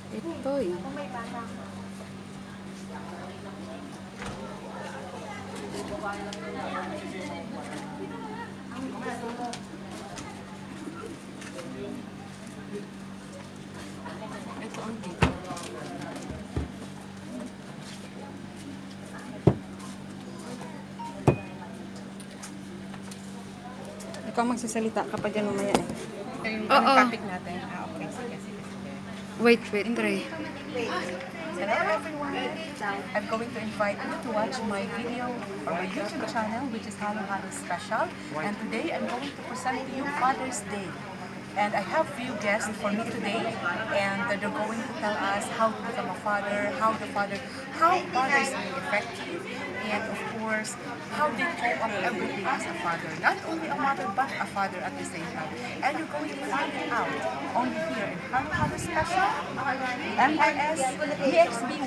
Ito eh. Ito ang dito. Ikaw magsasalita kapag yan mamaya eh. Anong topic natin? Okay. Sige. Wait, try. Hello everyone! I'm going to invite you to watch my video or my YouTube channel, which is Halo Halo Special. And today I'm going to present to you Father's Day. And I have few guests for me today, and they're going to tell us how to become a father, how fathers may affect you, and of course, how they cope up every day as a father. Not only a mother, but a father at the same time. And you're going to find it out only here in Halo Halo Special, MRS EXB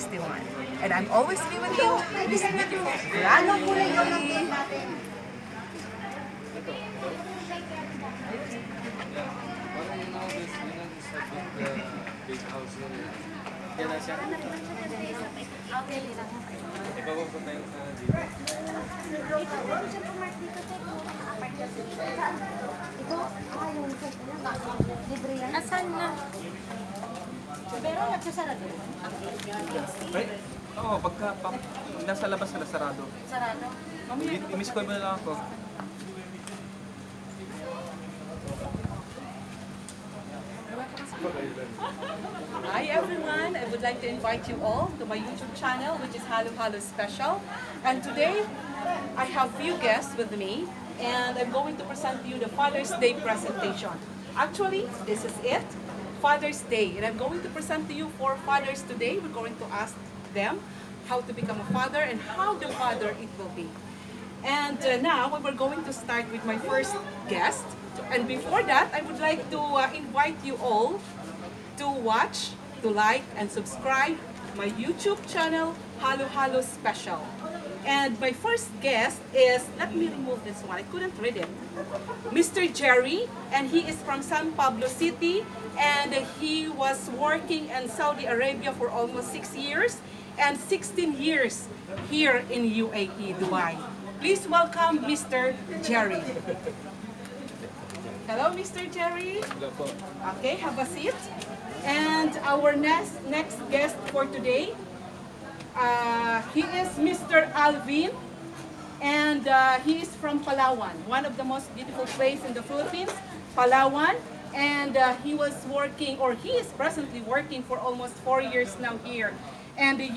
123-8161. And I'm always be with you, this beautiful Lalo Lady. Big house yun. Kaya siya. Ibabaw po tayo sa dito. Asan na? Pero nagsasarado. Ay, oo, pagka nasa labas sila sarado. Sarado. I-miss ko ba lang ako? Hi everyone, I would like to invite you all to my YouTube channel, which is Halo Halo Special. And today, I have few guests with me, and I'm going to present to you the Father's Day presentation. Actually, this is it, Father's Day. And I'm going to present to you 4 fathers today. We're going to ask them how to become a father and how the father it will be. And now, we're going to start with my first guest. And before that, I would like to invite you all to watch, to like, and subscribe my YouTube channel, Halo Halo Special. And my first guest is, let me remove this one, I couldn't read it. Mr. Jerry, and he is from San Pablo City, and he was working in Saudi Arabia for almost 6 years, and 16 years here in UAE, Dubai. Please welcome Mr. Jerry. Hello, Mr. Jerry. Wala po. Okay, have a seat. And our next guest for today, he is Mr. Alvin, and he is from Palawan, one of the most beautiful places in the Philippines, Palawan. And he was working, or he is presently working for almost 4 years now here in the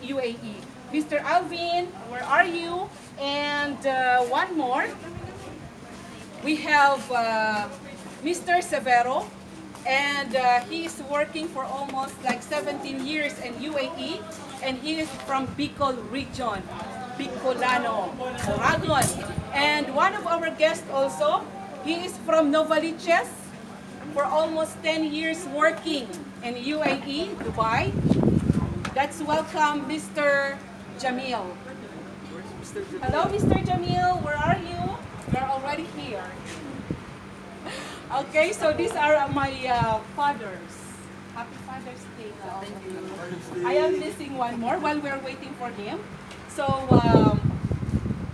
UAE. Mr. Alvin, where are you? And one more. We have Mr. Severo, and he is working for almost like 17 years in UAE, and he is from Bicol region, Bicolano, Moragon. And one of our guests also, he is from Novaliches, for almost 10 years working in UAE, Dubai. Let's welcome Mr. Jamil. Hello, Mr. Jamil, where are you? You're already here. Okay, so these are my fathers. Happy Father's Day to all of you. I am missing one more while we're waiting for him. So,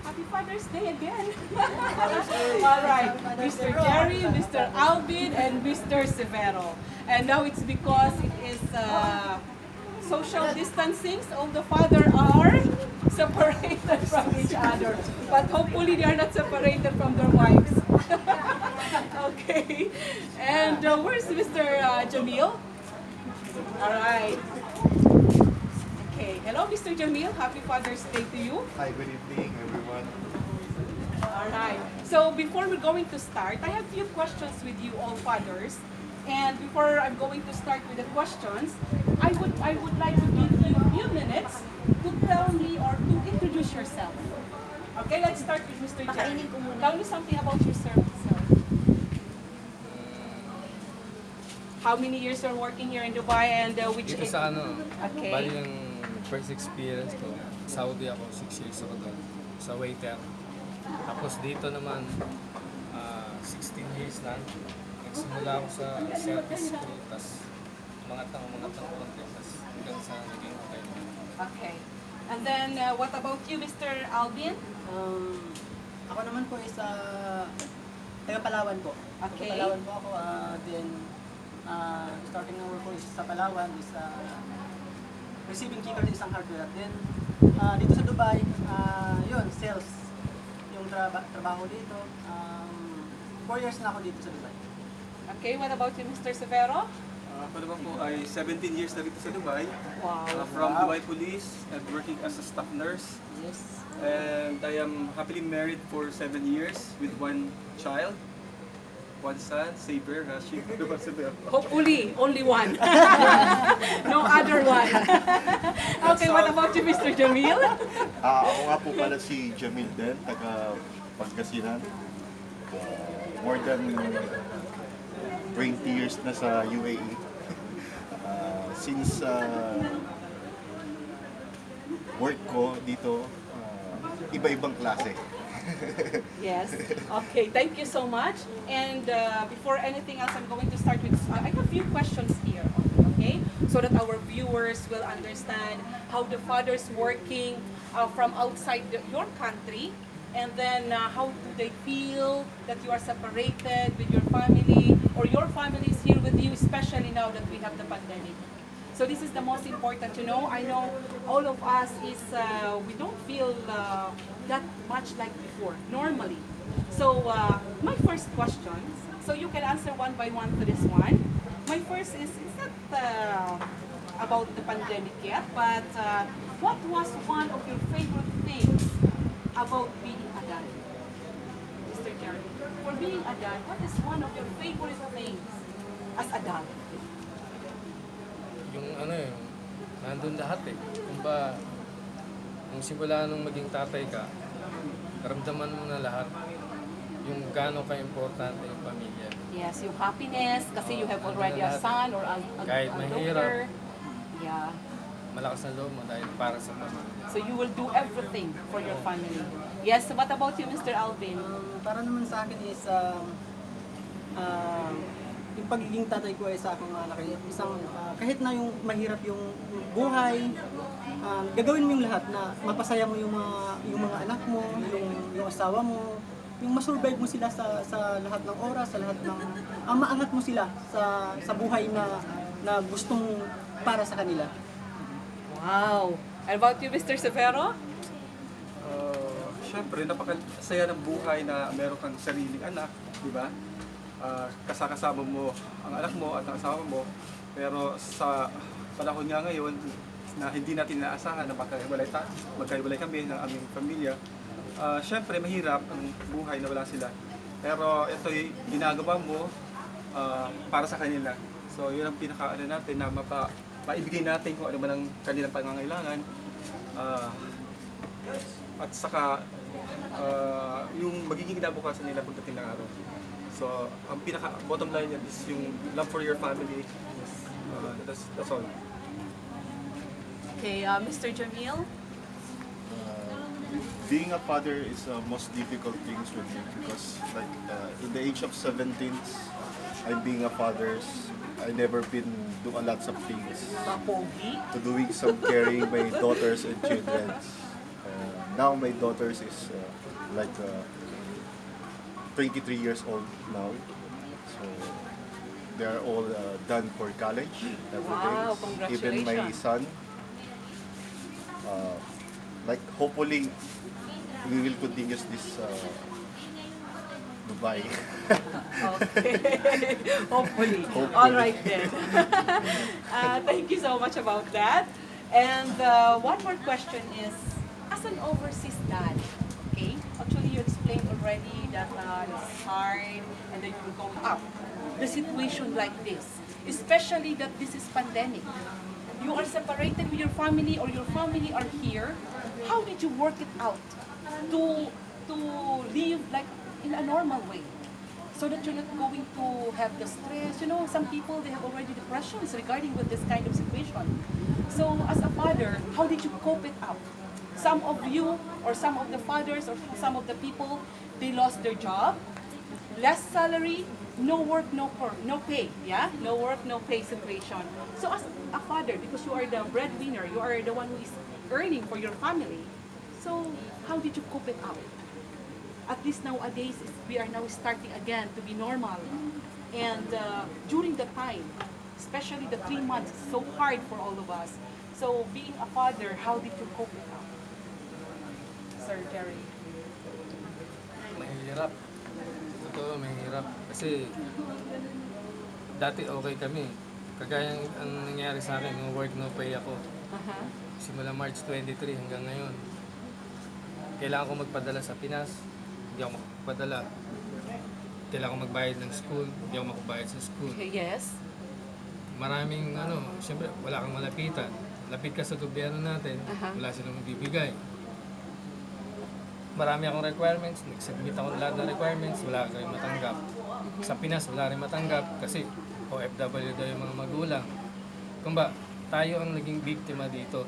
Happy Father's Day again. All right, Mr. Jerry, Mr. Alvin, and Mr. Severo. And now it's because it is social distancing, so all the fathers are separated from each other. But hopefully they are not separated from their wives. Okay. And where's Mr. Jamil? All right. Okay. Hello, Mr. Jamil. Happy Father's Day to you. Hi, good evening, everyone. All right. So before we're going to start, I have a few questions with you all fathers. And before I'm going to start with the questions, I would like to give you a few minutes to tell me or to introduce yourself. Okay, let's start with Mr. Jerry. Tell me something about yourself, sir. How many years you're working here in Dubai, and which Dito sa ano, Okay. bali yung first experience ko, Saudi ako, 6 years ako doon, sa waiter. Tapos dito naman, 16 years na Simula ako sa service ko, tapos umangat ng konti, tapos hanggang sa naging okay na. Okay. And then, what about you, Mr. Alvin? Ako naman po is taga Palawan po. Okay. Taga Palawan po ako. Then, starting na work ko is sa Palawan is receiving kicker sa isang hardware. Then, dito sa Dubai, yun, sales. Yung trabaho dito. 4 years na ako dito sa Dubai. Okay, what about you, Mr. Severo? Ako naman po ay 17 years na dito sa Dubai. Wow. From Dubai Police and working as a staff nurse. Yes. And I am happily married for 7 years with one child. One son, Saber, Rashid. Hopefully, only one. No other one. Okay, what about you, Mr. Jamil? Ako nga po pala si Jamil din, taga Pangasinan. More than 20 years na sa UAE. Since work ko dito, iba-ibang klase. Yes. Okay, thank you so much. And before anything else, I'm going to start with, I have a few questions here, okay? So that our viewers will understand how the father's working from outside your country. And then how do they feel that you are separated with your family, or your family is here with you, especially now that we have the pandemic. So this is the most important to know. I know all of us is, we don't feel that much like before, normally. So my first question, so you can answer one by one to this one. My first is, it's not about the pandemic yet, but what was one of your favorite things about being a dad? Mr. Jerry, for being a dad, what is one of your favorite things as a dad? Yung nandun lahat eh. Kung ba, nung simula nung maging tatay ka, karamdaman mo na lahat yung gaano ka-importante yung pamilya. Yes, yung happiness, kasi you have already a son or a Kahit daughter. mahirap. Yeah. Malakas na loob mo dahil para sa pamilya. So you will do everything for your family. Yes, so what about you, Mr. Alvin? Para naman sa akin is yung pagiging tatay ko ay sa aking mga anak, isang kahit na yung mahirap yung buhay, gagawin mo yung lahat na mapasaya mo yung mga anak mo, yung asawa mo, yung masurvive mo sila sa lahat ng oras, sa lahat ng maangat mo sila sa buhay na gustong para sa kanila. Wow. And about you, Mr. Severo? Siyempre, napakasaya ng buhay na meron kang sariling anak, di ba? Kasama mo ang anak mo at ang asawa mo, pero sa panahon nga ngayon na hindi natin inaasahan na magkahiwalay kami ng aming pamilya, syempre mahirap ang buhay na wala sila, pero ito'y ginagawa mo para sa kanila. So yun ang pinaka natin na maibigay natin kung ano man ang kanilang pangangailangan, at saka yung magiging kinabukasan nila pagdating ng araw. So, ang pinaka-bottom line yan is yung love for your family. That's all. Okay, Mr. Jamil? Being a father is the most difficult things with me because like in the age of 17, I'm being a father. I never been do a lots of things Pogi? to doing some caring my daughters and children. Now my daughters is like 23 years old now, so they are all done for college. Wow, Even my congratulations. son, like hopefully we will continue this Dubai. Okay. Hopefully. All right then. Thank you so much about that. And one more question is, as an overseas dad, okay? Actually, you explained already that it's hard and then you will go up. The situation like this, especially that this is pandemic. You are separated with your family or your family are here. How did you work it out to live like in a normal way? So that you're not going to have the stress. You know, some people, they have already depressions regarding with this kind of situation. So as a father, how did you cope it up? Some of you, or some of the fathers, or some of the people, they lost their job, less salary, no work, no pay, yeah? No work, no pay situation. So as a father, because you are the breadwinner, you are the one who is earning for your family. So how did you cope it up? At least nowadays, we are now starting again to be normal. And during the time, especially the 3 months, it's so hard for all of us. So being a father, how did you cope it up? Sir Jerry. Mahirap. Totoo, mahirap. Kasi dati okay kami. Kagaya ang nangyari sa akin, no work, no pay ako. Uh-huh. Simula March 23 hanggang ngayon. Kailangan ko magpadala sa Pinas, hindi ako makapagpadala. Kailangan ko magbayad ng school, hindi ako makapagbayad sa school. Okay, yes. Maraming siyempre wala kang malapitan. Lapit ka sa gobyerno natin, wala silang magbibigay. Marami akong requirements, nag-submit ako lahat ng requirements, wala ka rin matanggap. Sa Pinas, wala rin matanggap kasi OFW daw yung mga magulang. Kung ba, tayo ang naging biktima dito.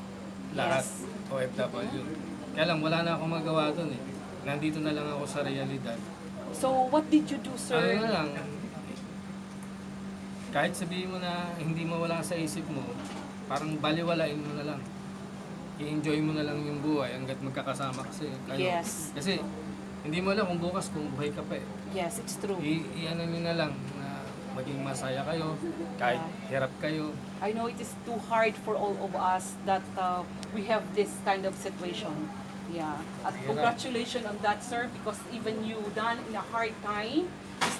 Lahat Yes. OFW. Kaya lang, wala na akong magawa doon eh. Nandito na lang ako sa realidad. So what did you do, sir? Ano na lang, kahit sabihin mo na hindi mo wala sa isip mo, parang baliwalain mo na lang. I-enjoy mo na lang yung buhay hanggat magkakasama kasi kayo. Yes. Kasi hindi mo alam kung bukas kung buhay ka pa eh. Yes, it's true. I-ano nyo na lang na maging masaya kayo, kahit hirap kayo. I know it is too hard for all of us that we have this kind of situation. Yeah. At congratulations on that, sir, because even you done in a hard time,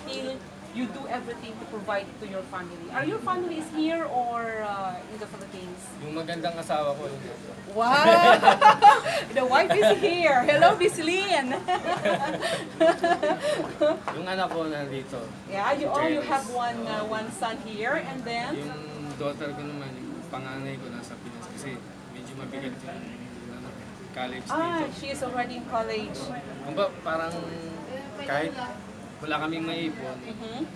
still you do everything to provide to your family. Are your families here or in the Philippines? Yung magandang asawa ko, yun. Wow! The wife is here. Hello, Miss Lynn. Yung anak ko nandito. Yeah, you have one son here, and then Yung daughter ko naman, yung panganay ko nasa Pinas kasi medyo mabigat yung college dito. she is already in college. Kung ba, parang kahit wala kaming maipon,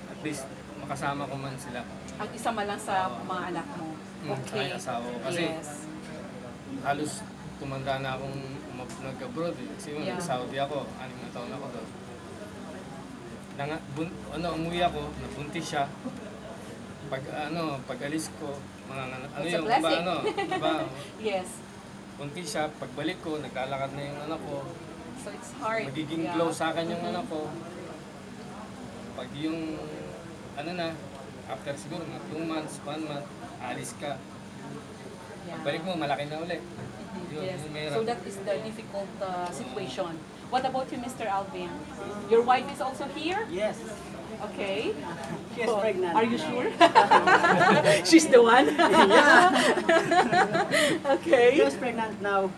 at least makasama ko man sila. Ang isa man lang sa mga anak mo. Okay. Ay, asawa ko. Kasi Yes. halos tumanda na akong nag-abroad eh. Kasi Yeah. nag-Saudi ako, 6 na taon ako doon. Umuwi ako, nabuntis siya. Pag alis ko, It's a blessing. diba? Yes. Buntis siya, pagbalik ko, naglalakad na yung anak ko. So it's hard. Magiging Yeah. close sa akin yung anak ko. Pag yung, after siguro mga 2 months, 1 month, alis ka. Yeah. Pagbalik mo, malaki na ulit. Yun, Yes. yun mahirap. So that is the difficult situation. What about you, Mr. Alvin? Your wife is also here? Yes. Okay. She is pregnant. Are you sure? She's the one? Okay. She is pregnant now.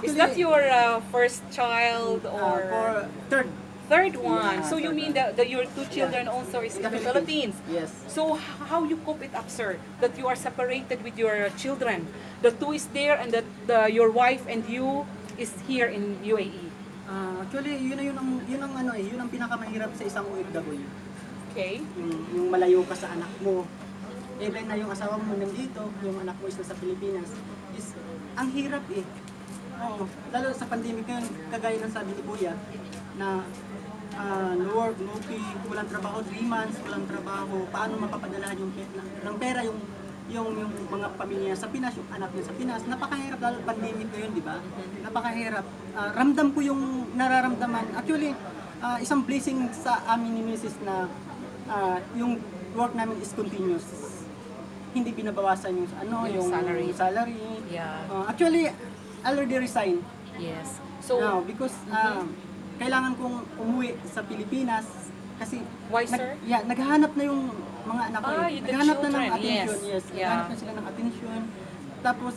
Is that your first child or for third one? Yeah, So you third mean that your 2 children also is in the Philippines? Yes. So how you cope it up, sir? That you are separated with your children. The 2 is there, and that your wife and you is here in UAE. Actually, yun ang pinakamahirap sa isang OFW. Okay. Yung malayo ka sa anak mo. Even na yung asawa mo nandito, yung anak mo is nasa Pilipinas, is ang hirap eh. Oo. Lalo sa pandemic ngayon, kagaya ng sabi ni Kuya, na no work, no pay, walang trabaho, 3 months, walang trabaho, paano mapapadalahan ng pera yung mga pamilya sa Pinas, yung anak niya sa Pinas. Napakahirap lalo pandemic ngayon, di ba? Napakahirap. Ramdam ko yung nararamdaman. Actually, isang blessing sa amin ni Mrs. na yung work namin is continuous. Hindi binabawasan yung salary. Yeah. Actually, I already resigned. Yes. So Now, because kailangan kong umuwi sa Pilipinas kasi Why, sir? naghahanap na yung mga anak ko. The Naghahanap na ng children, attention, yes. yes. Yeah. Naghahanap na sila ng attention. Tapos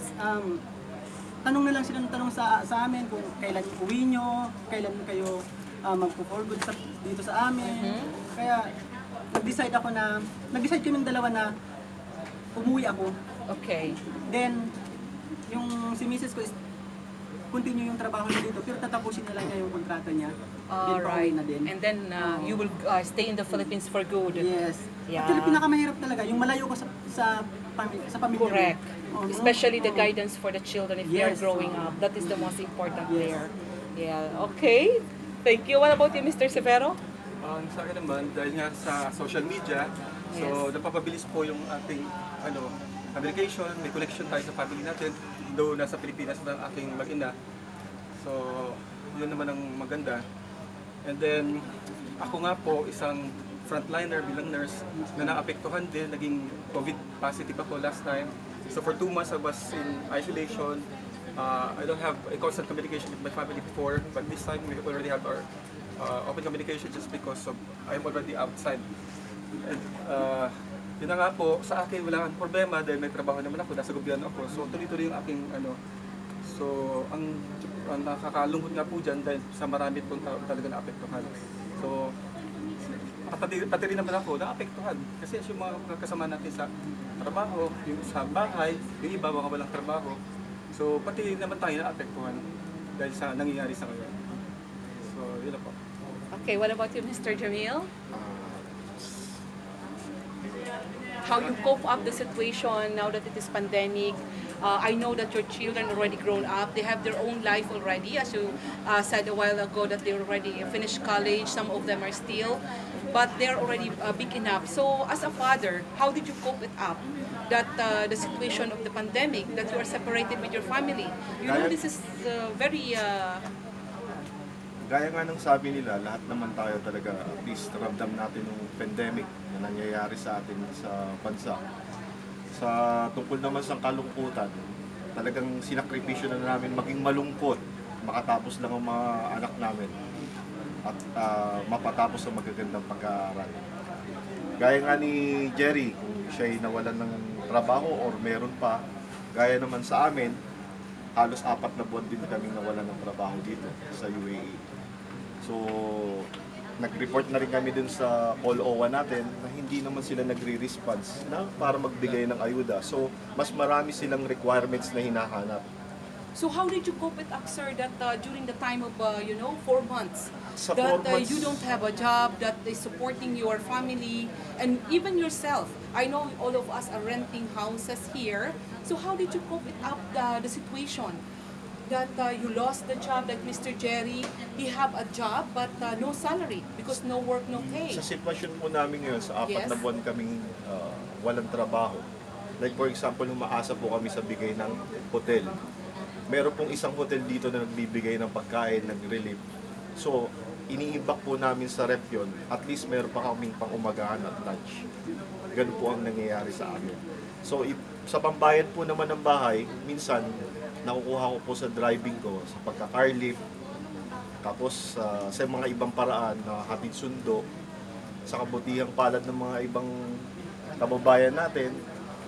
tanong na lang sila ng tanong sa amin kung kailan uwi nyo, kailan kayo magpo-for good dito sa amin. Kaya nag-decide kaming dalawa na umuwi ako. okay. Then yung si Mrs. ko is continue yung trabaho niya dito pero tatapusin na lang niya yung kontrata niya. Then pauwi Alright. na din. And then you will stay in the Philippines for good. Yes. Yeah. Actually, pinakamahirap talaga, yung malayo ko sa pamilya Correct. mo. Oo. Especially the guidance for the children if they are Yes. growing up. That is the most important Yes. there. Yeah. Okay. Thank you. What about you, Mr. Severo? Sa akin naman, dahil nga sa social media, so napapabilis po yung ating communication, may connection tayo sa family natin, though nasa Pilipinas na ang aking mag-ina. So, yun naman ang maganda. And then, ako nga po, isang frontliner bilang nurse na naapektuhan din, naging COVID positive ako last time. So for 2 months I was in isolation. I don't have a constant communication with my family before, but this time we already have our open communication just because of I'm already outside. And yun na nga po, sa akin wala kang problema dahil may trabaho naman ako, nasa gobyerno ako. So tuloy-tuloy yung aking So ang nakakalungkot nga po dyan dahil sa marami pong tao talaga naapektuhan. So pati rin naman ako naapektuhan kasi yung mga kasama natin sa trabaho, yung sa bahay, yung iba mga walang trabaho. So pati naman tayo naapektuhan dahil sa nangyayari sa ngayon. So yun na po. Okay, what about you, Mr. Jamil? How you cope up the situation now that it is pandemic? I know that your children already grown up. They have their own life already, as you said a while ago that they already finished college. Some of them are still, but they're already big enough. So, as a father, how did you cope it up? That the situation of the pandemic, that you are separated with your family. You know, this is very. Gaya nga ng sabi nila, lahat naman tayo talaga at least ramdam natin yung pandemic na nangyayari sa atin sa bansa. Sa tungkol naman sa kalungkutan, talagang sinakripisyo na namin maging malungkot, makatapos lang ang mga anak namin at mapatapos ang magagandang pag-aaral. Gaya nga ni Jerry, kung siya'y nawalan ng trabaho or meron pa, gaya naman sa amin, halos 4 na buwan din kami nawalan ng trabaho dito sa UAE. So, nag-report na rin kami dun sa call OWA natin na hindi naman sila nagre-response na para magbigay ng ayuda. So, mas marami silang requirements na hinahanap. So how did you cope it up, sir, that during the time of, 4 months, Sa that 4 months, you don't have a job, that is supporting your family, and even yourself? I know all of us are renting houses here. So how did you cope it up, the situation? That you lost the job, like Mr. Jerry, he have a job but no salary because no work, no pay. sa sitwasyon po namin ngayon, sa 4 Yes. na buwan kaming walang trabaho. Like for example, umaasa po kami sa bigay ng hotel. Meron pong isang hotel dito na nagbibigay ng pagkain, nag-relief. So, iniimbak po namin sa ref yun, at least meron pa kaming pang-umagahan at lunch. Ganun po ang nangyayari sa amin. So, sa pambayad po naman ng bahay, minsan, nakukuha ko po sa driving ko, sa pagka-car lift, tapos sa mga ibang paraan na hatid sundo, sa kabutihang palad ng mga ibang kababayan natin,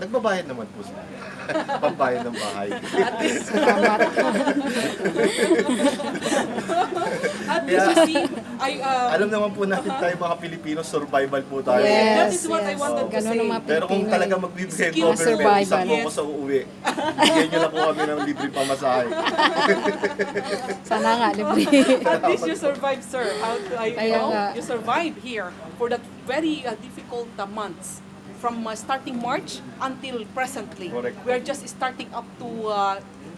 nagbabayad naman po sila. Pambayad ng bahay. At least you see, Alam naman po natin tayo mga Pilipino, survival po tayo. that is what I wanted to Ganun say. ang mga Pero kung Pilipino talaga eh. magbibigay Skill government, survival. isa po ako sa uuwi. Bigyan nyo lang po kami ng libre pamasahe. Sana nga, libre. At least you survived, sir. Kaya nga. You survived here for that very difficult months. From starting March until presently. Correct. We are just starting up to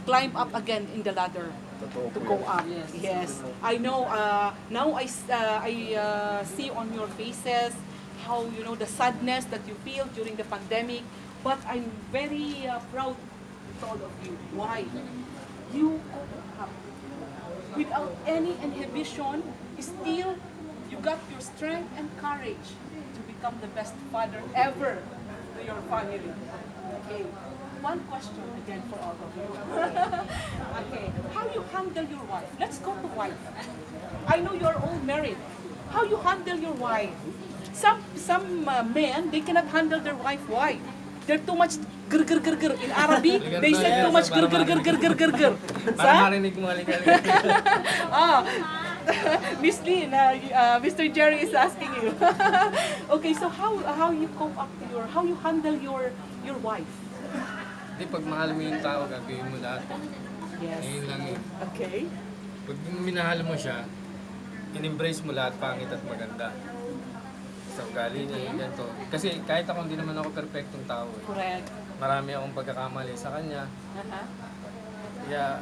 climb up again in the ladder. Totoo To po go yan. up. Yes. I know. Now I see on your faces how the sadness that you feel during the pandemic. But I'm very proud to all of you. Why? You cope up without any inhibition. Still, you got your strength and courage to become the best father ever to your family. Okay. One question again for all of you. Okay. How you handle your wife? Let's go to wife. I know you're all married. How you handle your wife? Some men, they cannot handle their wife. Why? They're too much gr gr gr gr. In Arabic, they say too much gr gr gr gr gr gr gr. Para marinig mo ligalig. Miss Lynn, Mr. Jerry is asking you. Okay, so how you cope up to how you handle your wife? Di pag mahal mo yung tao, gagawin mo lahat. Yes. Ngayon lang yun. Okay. Pag minahal mo siya, in-embrace mo lahat pangit at maganda. Sa ugali niya, yung ganito. Kasi kahit ako, hindi naman ako perfectong tao. Eh. Correct. Marami akong pagkakamali sa kanya. Uh-huh. Kaya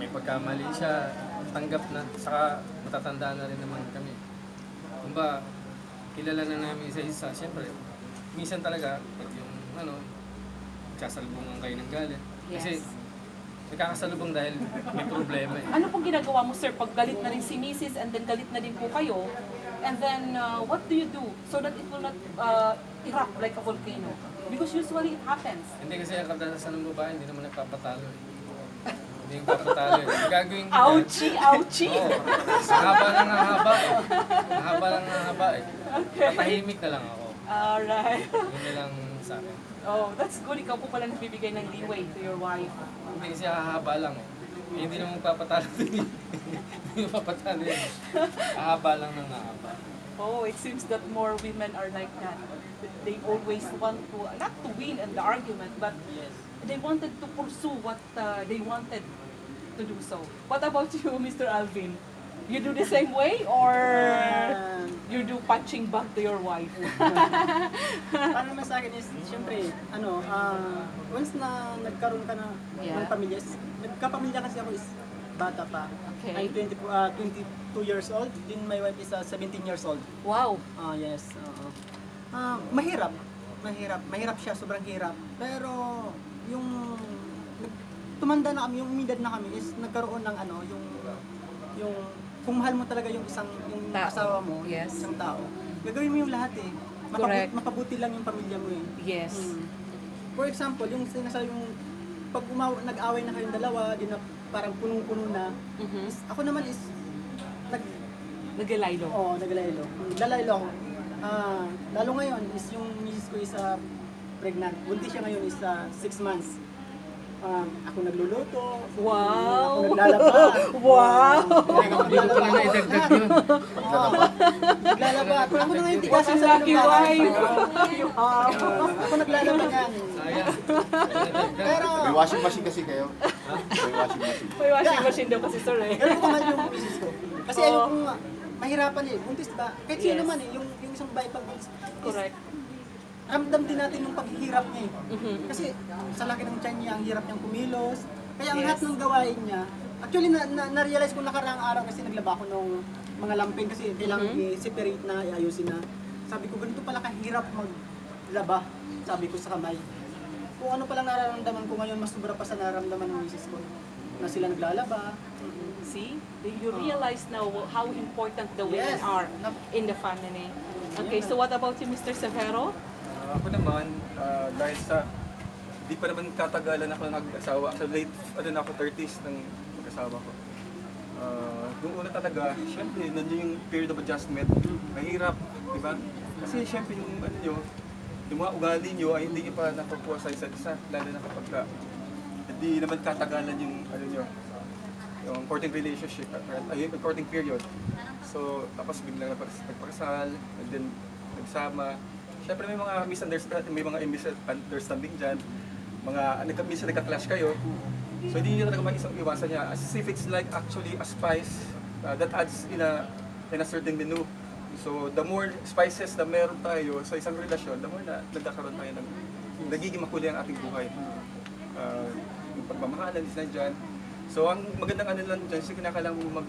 may pagkamali siya, tanggap na. Saka matatanda na rin naman kami. Kumba, kilala na namin isa-isa. Siyempre, minsan talaga, pag yung kasalubungan kayo ng galit. Kasi, Yes. nagkakasalubong dahil may problema eh. Ano pong ginagawa mo, sir, pag galit na rin si Mrs. and then galit na din po kayo? And then, what do you do so that it will not erupt like a volcano? Because usually it happens. Hindi kasi ang kadalasan ng babae, hindi naman nagpapatalo eh. Hindi nagpapatalo eh. Gagawin ko Ouchie, ouchie! Oo. Ang haba lang ang haba eh. Ang haba lang ang haba eh. Tatahimik na lang ako. Alright. Yun na lang sa akin. Oh, that's good. Ikaw po pala nagbibigay ng leeway to your wife. Hindi kasi hahaba lang eh. Eh, hindi naman magpapatalo din eh. Hindi magpapatalo yun. Hahaba lang ng hahaba. Oh, it seems that more women are like that. They always want to, not to win in the argument, but they wanted to pursue what they wanted to do so. What about you, Mr. Alvin? You do the same way or you do punching back to your wife? Para naman sa akin is, siyempre, once na nagkaroon ka na Yeah. ng pamilya, nagkapamilya kasi ako is bata pa. Okay. I'm 22 years old, din my wife is 17 years old. Wow. Yes. Mahirap. Mahirap siya, sobrang hirap. Pero yung tumanda na kami, yung umidad na kami is nagkaroon ng yung kung mahal mo talaga yung Tao. asawa mo, Yes. isang tao, gagawin mo yung lahat eh. Correct. Mapabuti lang yung pamilya mo eh. Yes. For example, yung sinasabi yung pag nag-away na kayong dalawa, di na parang punong-puno na, Mhm. ako naman is Nagalaylo. naglalaylo. Lalaylo ako. Lalo ngayon is yung misis ko is pregnant. Buntis siya ngayon is 6 months. Ako nagluluto. Wow. Ako naglalaba. Wow. Hindi ko pala na-idagdag yun. Naglalaba. Ako na ngayon What tigasan a sa lucky bahay. wife. Ako naglalaba yan. Sayang. Pero, May washing machine kasi kayo. May washing machine. May washing machine daw kasi, sir, eh. ganun ko naman yung misis ko. Kasi ayaw kong mahirapan eh. Buntis ba? Kahit sino Yes. man eh. Yung isang bahay pag buntis. Correct. Ramdam din natin yung paghihirap niya eh. Kasi sa laki ng tiyan niya, ang hirap niyang kumilos. Kaya ang Yes. lahat ng gawain niya, actually na-realize ko nakaraang araw kasi naglaba ko ng mga lamping kasi kailangan i-separate na, iayusin na. Sabi ko, ganito pala kahirap maglaba, sabi ko sa kamay. Kung ano palang nararamdaman ko ngayon, mas sobra pa sa nararamdaman ng misis ko. Na sila naglalaba. See, you realize now how important the women Yes. are in the family. Okay, so what about you, Mr. Severo? Ako naman, dahil sa di pa naman katagalan ako nag-asawa. Actually, late, na ako 30s ng mag-asawa ko. Nung una talaga, syempre, nandiyan yung period of adjustment. Mahirap, di ba? Kasi syempre yung yung mga ugali nyo ay hindi pa napapuha sa isa't isa. Lalo na kapag hindi naman katagalan yung yung courting relationship, yung courting period. So, tapos biglang nagpakasal, and then nagsama. Syempre may mga misunderstanding dyan. Minsan nagka-clash kayo. So hindi nyo talaga mag-isang iwasan niya. As if it's like actually a spice that adds in a certain menu. So the more spices na meron tayo sa isang relasyon, the more na nagkakaroon tayo ng nagiging makulay ang ating buhay. Yung pagmamahalan is nandyan. So ang magandang lang dyan, kasi kinakailangan mo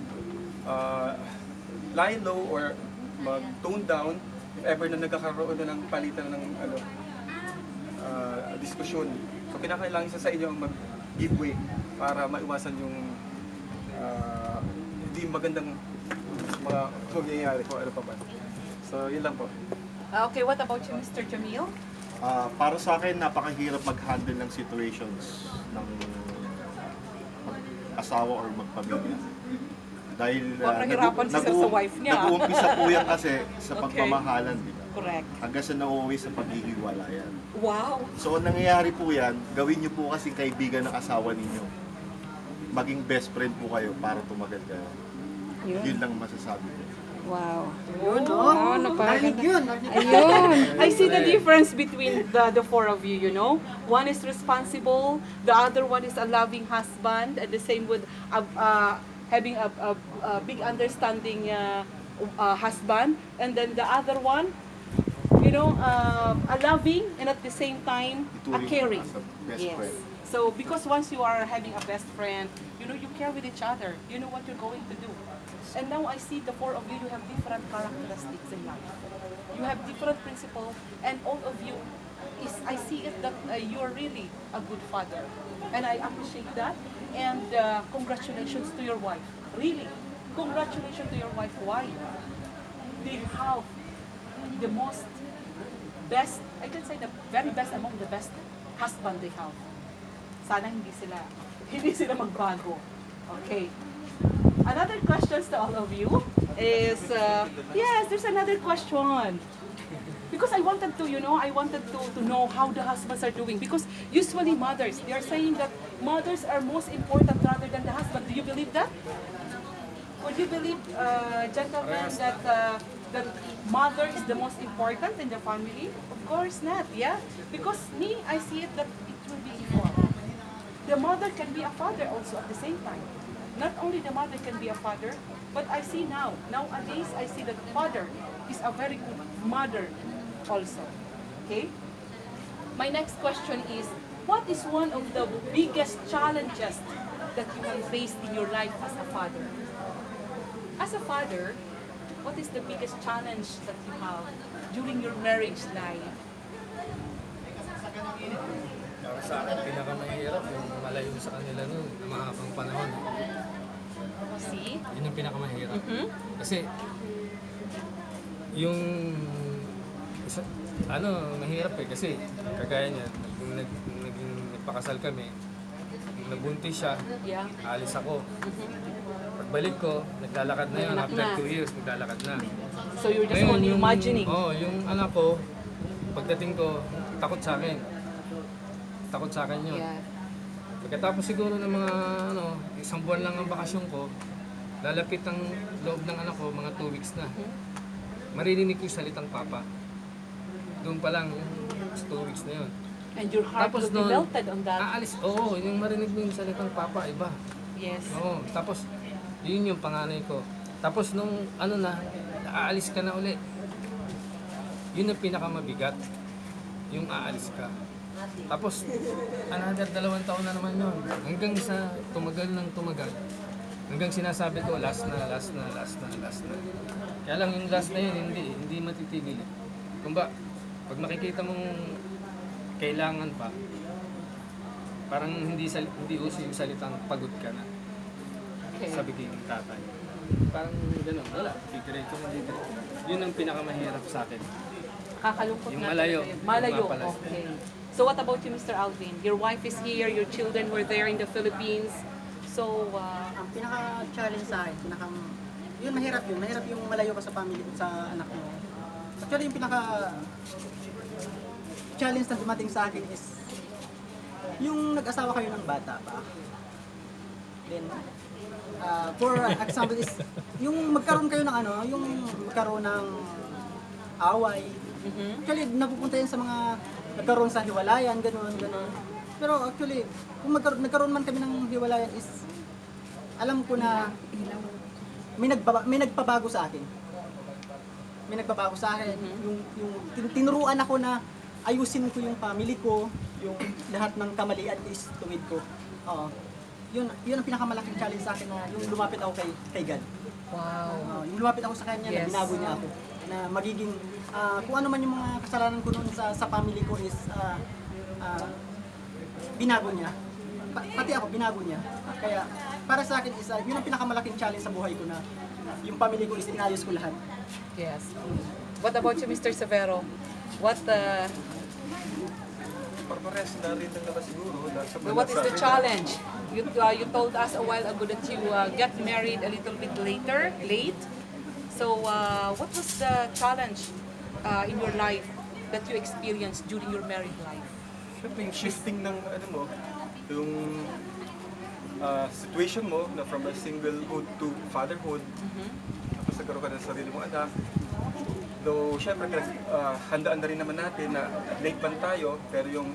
lie low or mag-tone down if ever na nagkakaroon na ng palitan ng diskusyon. So kinakailangan isa sa inyo ang mag-give way para maiwasan yung hindi magandang mga mangyayari kung ano pa ba. So yun lang po. Okay, what about you, Mr. Jamil? Para sa akin, napakahirap mag-handle ng situations ng asawa or magpamilya. Dahil Nahirapan si sir sa wife niya. nag-uumpisa po yan kasi sa Okay. pagmamahalan, di ba? Correct. Hanggang sa nauuwi sa paghihiwalayan. Wow. So, ang nangyayari po yan, gawin niyo po kasing kaibigan ng asawa ninyo. Maging best friend po kayo para tumagal kayo. Yun lang masasabi ko. Wow. Yun, no? Oh, napakaganda. Narinig yun. Ayun. I see the difference between the four of you, you know. One is responsible, the other one is a loving husband, and the same with having a big understanding husband, and then the other one, you know, a loving and at the same time a Ituring caring. as a best Yes. friend. So because once you are having a best friend, you know, you care with each other. You know what you're going to do. And now I see the four of you, you have different characteristics in life. You have different principles, and all of you, I see it that you're really a good father. And I appreciate that. And congratulations to your wife. Really, congratulations to your wife. Why? They have the most best, I can say the very best among the best husband they have. Sana hindi sila magbago. Okay. Another questions to all of you is, yes, there's another question. Because I wanted to, I wanted to know how the husbands are doing. Because usually mothers, they are saying that mothers are most important rather than the husband. Do you believe that? Would you believe, gentlemen, that mother is the most important in the family? Of course not, yeah? Because me, I see it that it will be equal. The mother can be a father also at the same time. Not only the mother can be a father, but I see nowadays, I see that father is a very good mother also. Okay? My next question is, what is one of the biggest challenges that you have faced in your life as a father? As a father, what is the biggest challenge that you have during your marriage life? Para sa akin, pinakamahirap yung malayo sa kanila noon, na mahabang panahon. See? Yun yung pinakamahirap. Kasi, yung, mahirap eh. Kasi, kagaya niya, naging nagpakasal kami, nagbuntis siya, Yeah. alis ako. Pagbalik ko, naglalakad na yun. Anak After na. 2 years, naglalakad na. So you're just only imagining. Yung anak ko, pagdating ko, takot sa akin. Takot sa akin yun. Yeah. Pagkatapos siguro ng mga isang buwan lang ang bakasyon ko, lalapit ang loob ng anak ko, mga 2 weeks na. Maririnig ko yung salitang papa. Doon pa lang, sa 2 weeks na yun. And your heart will be nun, melted on that. aalis, yung marinig mo yung salitang papa, iba. Yes. Oo, tapos yun yung panganay ko. Tapos nung aalis ka na uli, yun ang pinakamabigat, yung aalis ka. Tapos, another 2 taon na naman yun. Hanggang sa tumagal ng tumagal. Hanggang sinasabi ko, last na. Kaya lang yung last na yun, hindi matitigil. Kumba, pag nakikita mong kailangan pa, parang hindi uso yung salitang pagod ka na. Okay. Sabi ko yung tatay. Parang gano'n, wala. Didiretso. Yun ang pinakamahirap sa akin. Kakalungkot Yung nga malayo. talaga yun. Malayo, Yung mapalas. okay. So what about you, Mr. Alvin? Your wife is here, your children were there in the Philippines. So, Ang pinaka-challenge sa akin, yun mahirap yun. Mahirap yung malayo ka sa family, sa anak mo. Actually, yung pinaka-challenge na dumating sa akin is yung nag-asawa kayo ng bata pa. Then, for example is, yung magkaroon kayo ng yung magkaroon ng away. Actually, napupunta yan sa mga nagkaroon sa hiwalayan, gano'n. Pero actually, kung nagkaroon man kami ng hiwalayan is, alam ko na may nagpabago sa akin. May nagpabago sa akin. Yung tinuruan ako na ayusin ko yung family ko, yung lahat ng kamalian is tuwid ko. Oo. Yun ang pinakamalaking challenge sa akin na yung lumapit ako kay God. wow. Yung lumapit ako sa kanya, Yes. na binago niya ako. Na magiging, kung ano man yung mga kasalanan ko noon sa family ko is, binago niya. Pati ako, binago niya. Kaya, para sa akin is, yun ang pinakamalaking challenge sa buhay ko na yung family ko is inayos ko lahat. Yes. What about you, Mr. Severo? What Parpares na rin lang naman siguro. Dahil sa what is the sa- challenge? You told us a while ago that you get married a little bit late. So what was the challenge in your life that you experienced during your married life? Siyempre yung shifting ng yung situation mo na from a singlehood to fatherhood. Tapos nagkaroon ka ng sarili mong anak. Though syempre handaan na rin naman natin na late man tayo, pero yung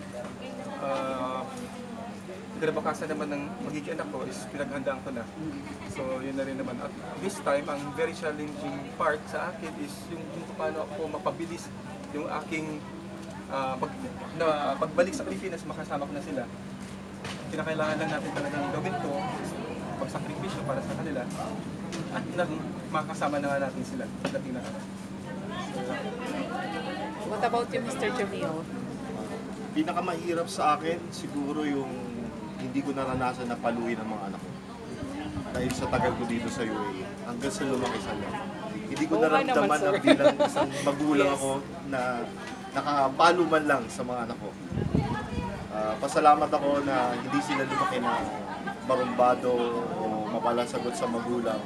kinabakasan naman ng magiging anak ko is pinaghandaan ko na. So yun na rin naman. At this time, ang very challenging part sa akin is yung paano ako mapabilis yung aking pagbalik sa Pilipinas, makasama ko na sila. Kinakailangan lang natin talagang gawin ko, pagsakripisyo para sa kanila. at makasama na nga natin sila dating na araw. What about you, Mr. Jamil? Pinakamahirap sa akin siguro yung hindi ko naranasan na paluin ang mga anak ko. Dahil sa tagal ko dito sa UAE, hanggang sa lumaki sila. Hindi ko Oo nga naramdaman naman, na sir. bilang isang magulang Yes. ako na nakapalo man lang sa mga anak ko. Pasalamat ako na hindi sila lumaki na barumbado o mapalasagot sa magulang.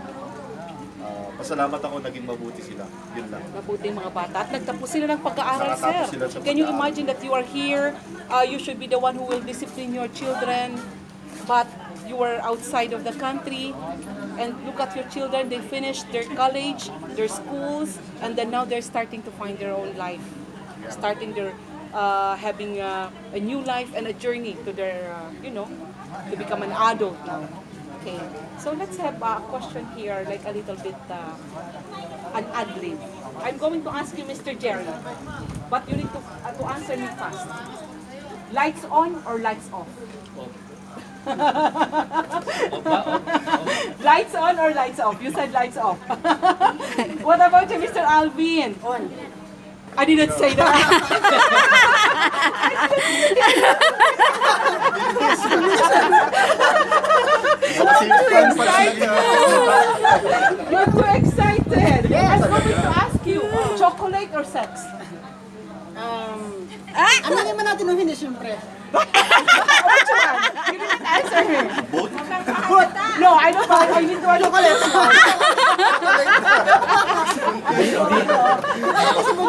Pasalamat ako naging mabuti sila. Yun lang. Mabuting mga bata. At nagtapos sila ng pag-aaral, Nakatapos sir. sila sa Can you pag-aaral. imagine that you are here? You should be the one who will discipline your children. But you were outside of the country. And look at your children. They finished their college, their schools, and then now they're starting to find their own life. Starting their, having a new life and a journey to their, to become an adult now. Okay, so let's have a question here, like a little bit an ad lib. I'm going to ask you, Mr. Jerry, but you need to answer me fast. Lights on or lights off? Lights on or lights off? You said lights off. What about you, Mr. Alvin? On. I didn't say that. You're too excited. I'm going to ask you, chocolate or sex? Ano naman natin nung hindi, syempre. Which one? You didn't answer me. Both? No, I don't know. I need to chocolate.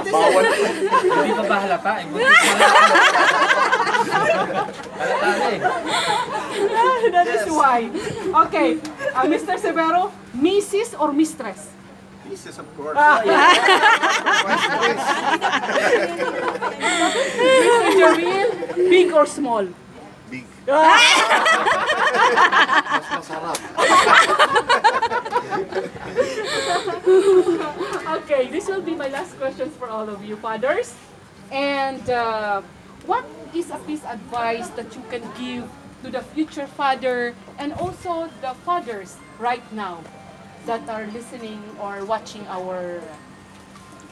Bawal. Hindi pa ba halata? Buntis na lang. Halata na eh. That is why. Okay, Mr. Severo, Mrs. or Mistress? Pieces, of course. Mr. Jamil, big or small? Big. Mas masarap. Okay, this will be my last questions for all of you fathers. And what is a piece of advice that you can give to the future father and also the fathers right now that are listening or watching our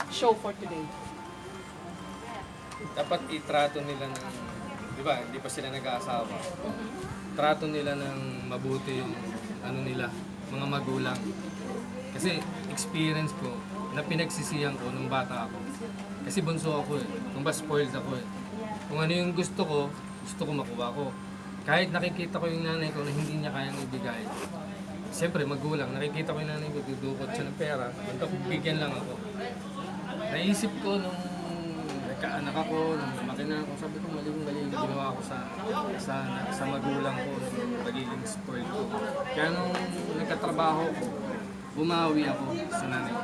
show for today? Dapat itrato nila ng, di ba, hindi pa sila nag-aasawa. Trato nila ng mabuti yung ano nila, mga magulang. Kasi experience ko na pinagsisihan ko nung bata ako. Kasi bunso ako eh. Kung ba spoiled ako eh. Kung ano yung gusto ko makuha ko. Kahit nakikita ko yung nanay ko na hindi niya kayang ibigay. Siyempre magulang, nakikita ko yung nanay ko, dudukot siya ng pera, bigyan lang ako. Naisip ko nung nagkaanak ako, nung lumaki na ako, sabi ko mali yung ginawa ko sa magulang ko, nung pagiging spoiled ko. Kaya nung nagkatrabaho ko, bumawi ako sa nanay ko.